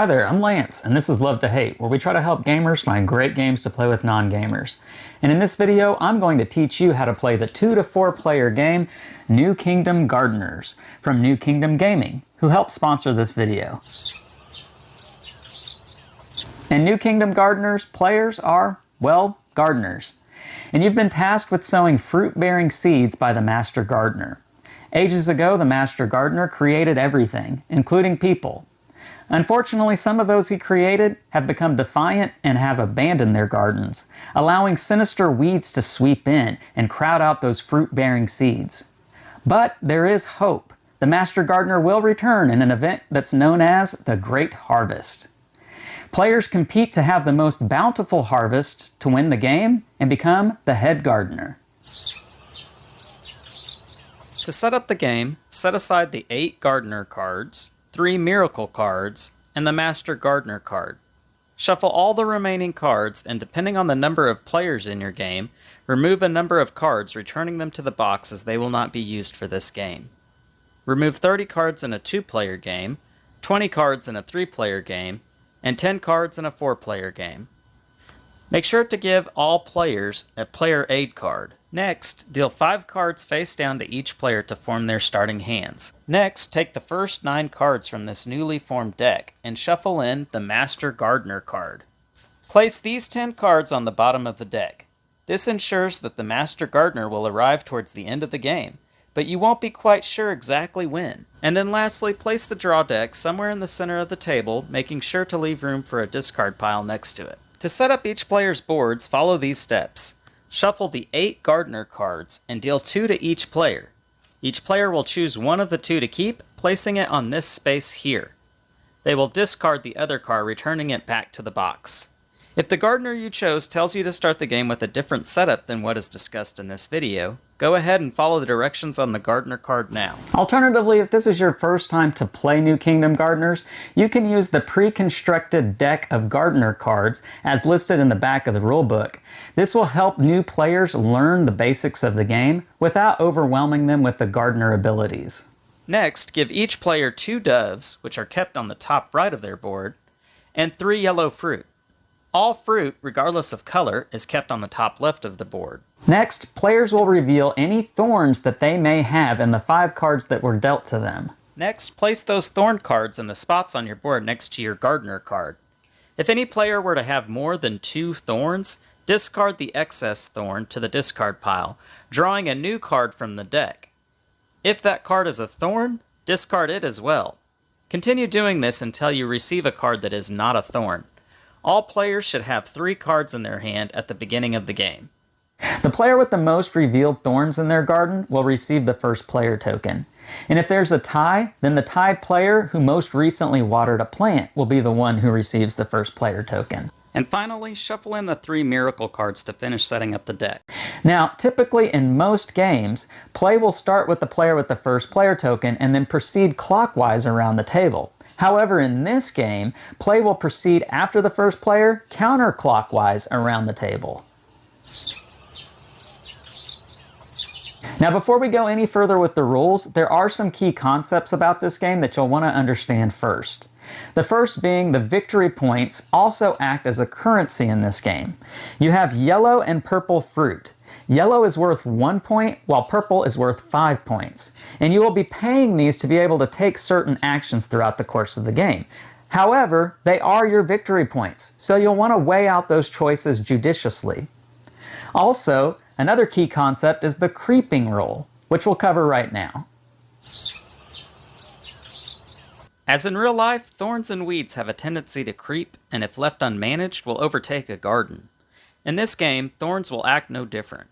Hi there, I'm Lance, and this is Love to Hate, where we try to help gamers find great games to play with non-gamers. And in this video, I'm going to teach you how to play the 2 to 4 player game, New Kingdom Gardeners, from New Kingdom Gaming, who helped sponsor this video. In New Kingdom Gardeners, players are, well, gardeners. And you've been tasked with sowing fruit-bearing seeds by the Master Gardener. Ages ago, the Master Gardener created everything, including people. Unfortunately, some of those he created have become defiant and have abandoned their gardens, allowing sinister weeds to sweep in and crowd out those fruit-bearing seeds. But there is hope. The Master Gardener will return in an event that's known as the Great Harvest. Players compete to have the most bountiful harvest to win the game and become the head gardener. To set up the game, set aside the 8 Gardener cards, 3 Miracle cards, and the Master Gardener card. Shuffle all the remaining cards, and depending on the number of players in your game, remove a number of cards, returning them to the box as they will not be used for this game. Remove 30 cards in a 2-player game, 20 cards in a 3-player game, and 10 cards in a 4-player game. Make sure to give all players a player aid card. Next, deal 5 cards face down to each player to form their starting hands. Next, take the first 9 cards from this newly formed deck and shuffle in the Master Gardener card. Place these 10 cards on the bottom of the deck. This ensures that the Master Gardener will arrive towards the end of the game, but you won't be quite sure exactly when. And then lastly, place the draw deck somewhere in the center of the table, making sure to leave room for a discard pile next to it. To set up each player's boards, follow these steps. Shuffle the 8 Gardener cards and deal 2 to each player. Each player will choose one of the 2 to keep, placing it on this space here. They will discard the other card, returning it back to the box. If the gardener you chose tells you to start the game with a different setup than what is discussed in this video, go ahead and follow the directions on the Gardener card now. Alternatively, if this is your first time to play New Kingdom Gardeners, you can use the pre-constructed deck of Gardener cards as listed in the back of the rulebook. This will help new players learn the basics of the game without overwhelming them with the Gardener abilities. Next, give each player 2 doves, which are kept on the top right of their board, and 3 yellow fruit. All fruit, regardless of color, is kept on the top left of the board. Next, players will reveal any thorns that they may have in the 5 cards that were dealt to them. Next, place those thorn cards in the spots on your board next to your Gardener card. If any player were to have more than 2 thorns, discard the excess thorn to the discard pile, drawing a new card from the deck. If that card is a thorn, discard it as well. Continue doing this until you receive a card that is not a thorn. All players should have 3 cards in their hand at the beginning of the game. The player with the most revealed thorns in their garden will receive the first player token. And if there's a tie, then the tied player who most recently watered a plant will be the one who receives the first player token. And finally, shuffle in the 3 Miracle cards to finish setting up the deck. Now, typically in most games, play will start with the player with the first player token and then proceed clockwise around the table. However, in this game, play will proceed after the first player counterclockwise around the table. Now, before we go any further with the rules, there are some key concepts about this game that you'll want to understand first. The first being the victory points also act as a currency in this game. You have yellow and purple fruit. Yellow is worth 1 point, while purple is worth 5 points. And you will be paying these to be able to take certain actions throughout the course of the game. However, they are your victory points, so you'll want to weigh out those choices judiciously. Also, another key concept is the creeping rule, which we'll cover right now. As in real life, thorns and weeds have a tendency to creep, and if left unmanaged, will overtake a garden. In this game, thorns will act no different.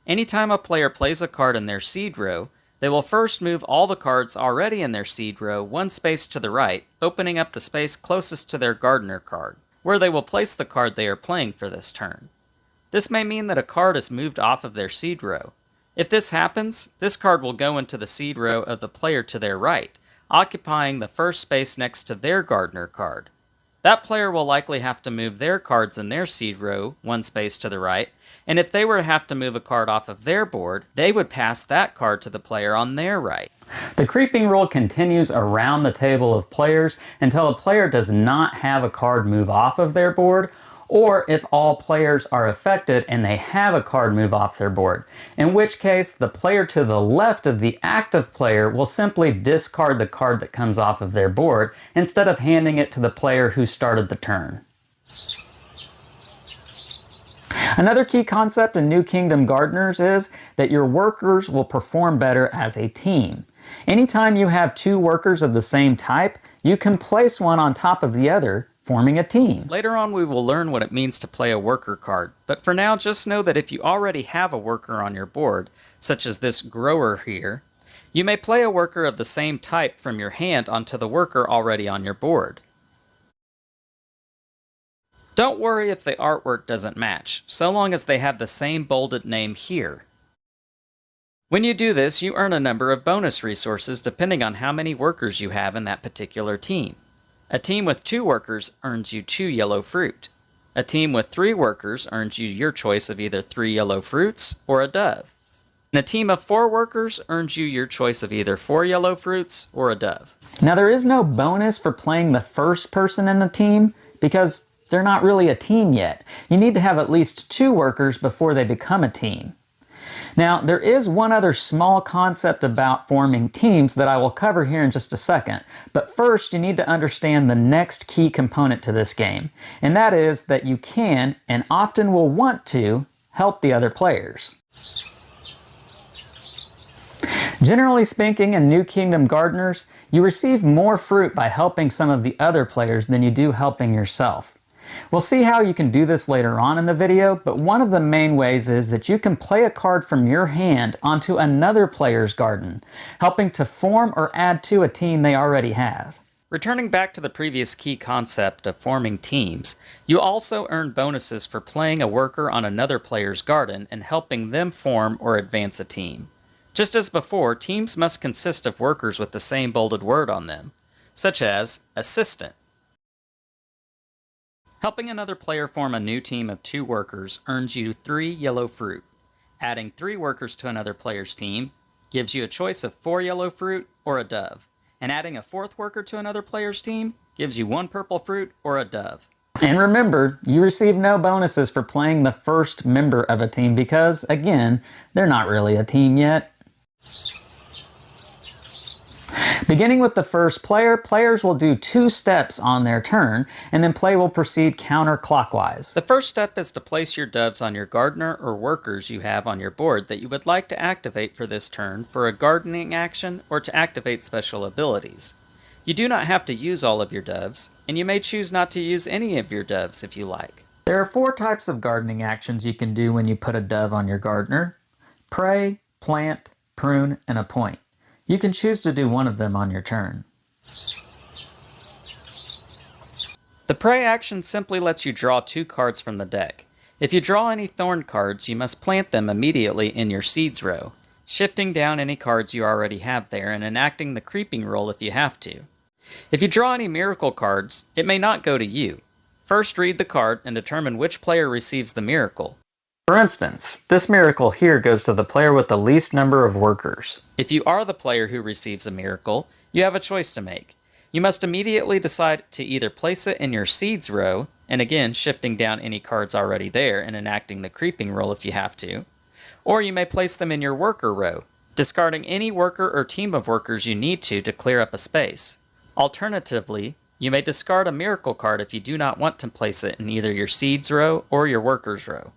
Anytime a player plays a card in their seed row, they will first move all the cards already in their seed row 1 space to the right, opening up the space closest to their Gardener card, where they will place the card they are playing for this turn. This may mean that a card is moved off of their seed row. If this happens, this card will go into the seed row of the player to their right, occupying the first space next to their Gardener card. That player will likely have to move their cards in their seed row 1 space to the right, and if they were to have to move a card off of their board, they would pass that card to the player on their right. The creeping rule continues around the table of players until a player does not have a card move off of their board, or if all players are affected and they have a card move off their board, in which case the player to the left of the active player will simply discard the card that comes off of their board instead of handing it to the player who started the turn. Another key concept in New Kingdom Gardeners is that your workers will perform better as a team. Anytime you have two workers of the same type, you can place one on top of the other, forming a team. Later on we will learn what it means to play a worker card, but for now just know that if you already have a worker on your board, such as this grower here, you may play a worker of the same type from your hand onto the worker already on your board. Don't worry if the artwork doesn't match, so long as they have the same bolded name here. When you do this, you earn a number of bonus resources depending on how many workers you have in that particular team. A team with 2 workers earns you 2 yellow fruit. A team with 3 workers earns you your choice of either 3 yellow fruits or a dove. And a team of 4 workers earns you your choice of either 4 yellow fruits or a dove. Now there is no bonus for playing the first person in the team because they're not really a team yet. You need to have at least 2 workers before they become a team. Now, there is one other small concept about forming teams that I will cover here in just a second, but first you need to understand the next key component to this game, and that is that you can, and often will want to, help the other players. Generally speaking, in New Kingdom Gardeners, you receive more fruit by helping some of the other players than you do helping yourself. We'll see how you can do this later on in the video, but one of the main ways is that you can play a card from your hand onto another player's garden, helping to form or add to a team they already have. Returning back to the previous key concept of forming teams, you also earn bonuses for playing a worker on another player's garden and helping them form or advance a team. Just as before, teams must consist of workers with the same bolded word on them, such as assistant. Helping another player form a new team of 2 workers earns you 3 yellow fruit. Adding 3 workers to another player's team gives you a choice of 4 yellow fruit or a dove. And adding a 4th worker to another player's team gives you 1 purple fruit or a dove. And remember, you receive no bonuses for playing the first member of a team because, again, they're not really a team yet. Beginning with the first player, players will do 2 steps on their turn, and then play will proceed counterclockwise. The first step is to place your doves on your gardener or workers you have on your board that you would like to activate for this turn for a gardening action or to activate special abilities. You do not have to use all of your doves, and you may choose not to use any of your doves if you like. There are 4 types of gardening actions you can do when you put a dove on your gardener: pray, plant, prune, and appoint. You can choose to do one of them on your turn. The pray action simply lets you draw 2 cards from the deck. If you draw any thorn cards, you must plant them immediately in your seeds row, shifting down any cards you already have there and enacting the creeping roll if you have to. If you draw any miracle cards, it may not go to you. First read the card and determine which player receives the miracle. For instance, this miracle here goes to the player with the least number of workers. If you are the player who receives a miracle, you have a choice to make. You must immediately decide to either place it in your seeds row, and again shifting down any cards already there and enacting the creeping roll if you have to, or you may place them in your worker row, discarding any worker or team of workers you need to clear up a space. Alternatively, you may discard a miracle card if you do not want to place it in either your seeds row or your workers row.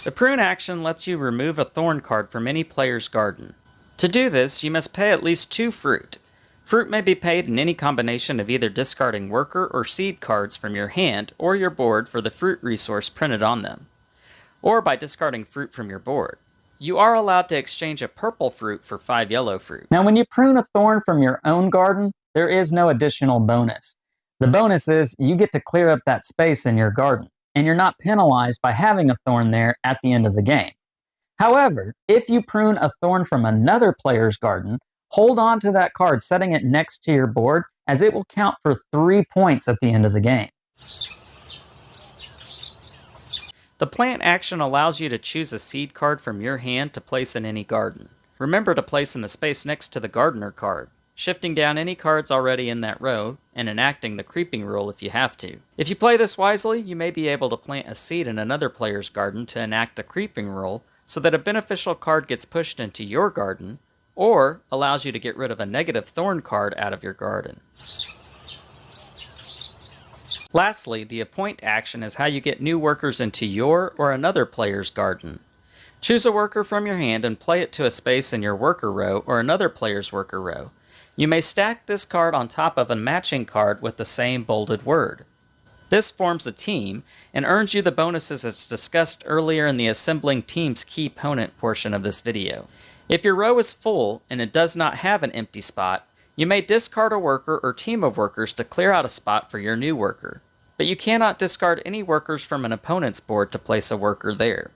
The prune action lets you remove a thorn card from any player's garden. To do this, you must pay at least 2 fruit. Fruit may be paid in any combination of either discarding worker or seed cards from your hand or your board for the fruit resource printed on them, or by discarding fruit from your board. You are allowed to exchange a purple fruit for 5 yellow fruit. Now when you prune a thorn from your own garden, there is no additional bonus. The bonus is you get to clear up that space in your garden, and you're not penalized by having a thorn there at the end of the game. However, if you prune a thorn from another player's garden, hold on to that card, setting it next to your board, as it will count for 3 points at the end of the game. The plant action allows you to choose a seed card from your hand to place in any garden. remember to place in the space next to the gardener card, shifting down any cards already in that row, and enacting the creeping rule if you have to. If you play this wisely, you may be able to plant a seed in another player's garden to enact the creeping rule so that a beneficial card gets pushed into your garden, or allows you to get rid of a negative thorn card out of your garden. Lastly, the Appoint action is how you get new workers into your or another player's garden. Choose a worker from your hand and play it to a space in your worker row or another player's worker row. You may stack this card on top of a matching card with the same bolded word. This forms a team and earns you the bonuses as discussed earlier in the Assembling Teams Key Component portion of this video. If your row is full and it does not have an empty spot, you may discard a worker or team of workers to clear out a spot for your new worker, but you cannot discard any workers from an opponent's board to place a worker there.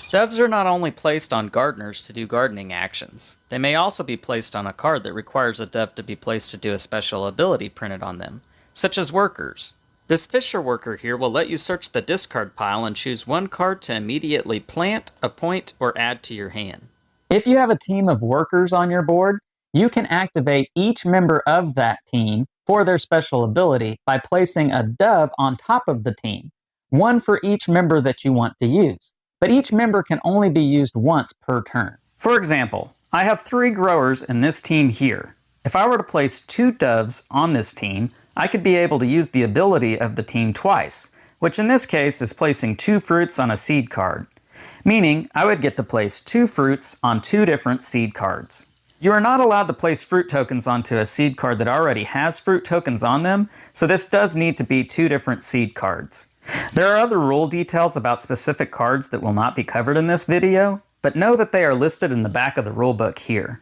Doves are not only placed on gardeners to do gardening actions, they may also be placed on a card that requires a dove to be placed to do a special ability printed on them, such as workers. This Fisher worker here will let you search the discard pile and choose one card to immediately plant, appoint, or add to your hand. If you have a team of workers on your board, you can activate each member of that team for their special ability by placing a dove on top of the team, one for each member that you want to use. But each member can only be used once per turn. For example, I have 3 growers in this team here. If I were to place 2 doves on this team, I could be able to use the ability of the team twice, which in this case is placing 2 fruits on a seed card, meaning I would get to place 2 fruits on 2 different seed cards. You are not allowed to place fruit tokens onto a seed card that already has fruit tokens on them, so this does need to be 2 different seed cards. There are other rule details about specific cards that will not be covered in this video, but know that they are listed in the back of the rulebook here.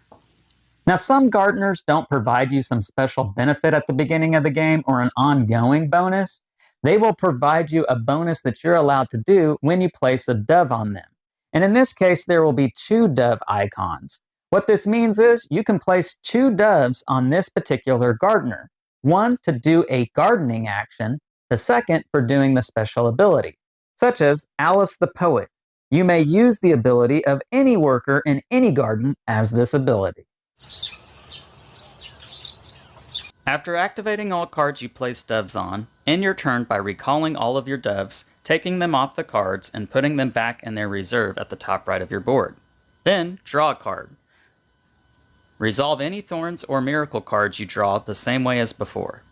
Now, some gardeners don't provide you some special benefit at the beginning of the game or an ongoing bonus. They will provide you a bonus that you're allowed to do when you place a dove on them. And in this case, there will be 2 dove icons. What this means is you can place 2 doves on this particular gardener. One to do a gardening action, the second for doing the special ability, such as Alice the Poet. You may use the ability of any worker in any garden as this ability. After activating all cards you place doves on, end your turn by recalling all of your doves, taking them off the cards, and putting them back in their reserve at the top right of your board. Then, draw a card. Resolve any thorns or miracle cards you draw the same way as before.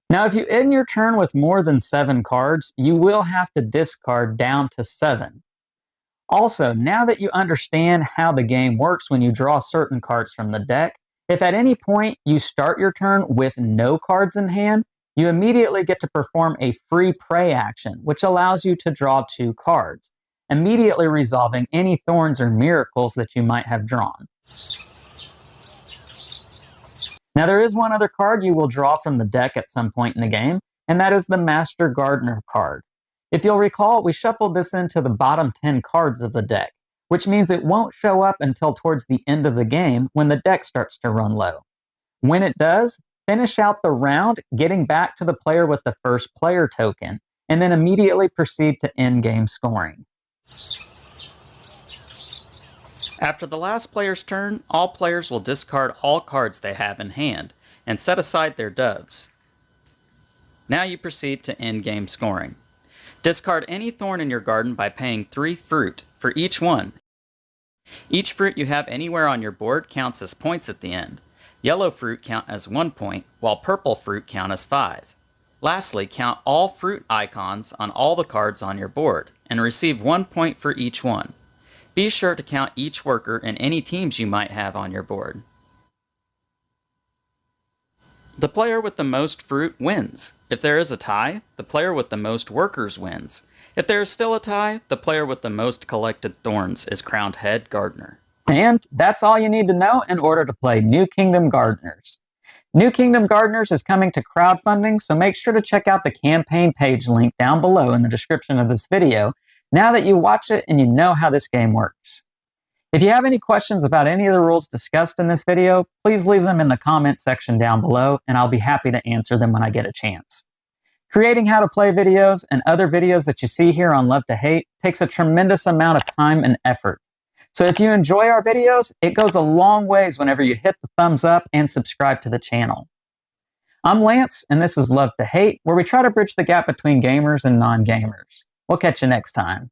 Now, if you end your turn with more than 7 cards, you will have to discard down to 7. Also, now that you understand how the game works when you draw certain cards from the deck, if at any point you start your turn with no cards in hand, you immediately get to perform a free prey action, which allows you to draw 2 cards, immediately resolving any thorns or miracles that you might have drawn. Now, there is one other card you will draw from the deck at some point in the game, and that is the Master Gardener card. If you'll recall, we shuffled this into the bottom 10 cards of the deck, which means it won't show up until towards the end of the game when the deck starts to run low. When it does, finish out the round, getting back to the player with the first player token, and then immediately proceed to end game scoring. After the last player's turn, all players will discard all cards they have in hand and set aside their doves. Now you proceed to end game scoring. Discard any thorn in your garden by paying 3 fruit for each one. Each fruit you have anywhere on your board counts as points at the end. Yellow fruit count as 1 point, while purple fruit count as 5. Lastly, count all fruit icons on all the cards on your board and receive 1 point for each one. Be sure to count each worker and any teams you might have on your board. The player with the most fruit wins. If there is a tie, the player with the most workers wins. If there is still a tie, the player with the most collected thorns is crowned head gardener. And that's all you need to know in order to play New Kingdom Gardeners. New Kingdom Gardeners is coming to crowdfunding, so make sure to check out the campaign page link down below in the description of this video now that you watch it and you know how this game works. If you have any questions about any of the rules discussed in this video, please leave them in the comment section down below, and I'll be happy to answer them when I get a chance. Creating how to play videos and other videos that you see here on Love to Hate takes a tremendous amount of time and effort. So if you enjoy our videos, it goes a long ways whenever you hit the thumbs up and subscribe to the channel. I'm Lance, and this is Love to Hate, where we try to bridge the gap between gamers and non-gamers. We'll catch you next time.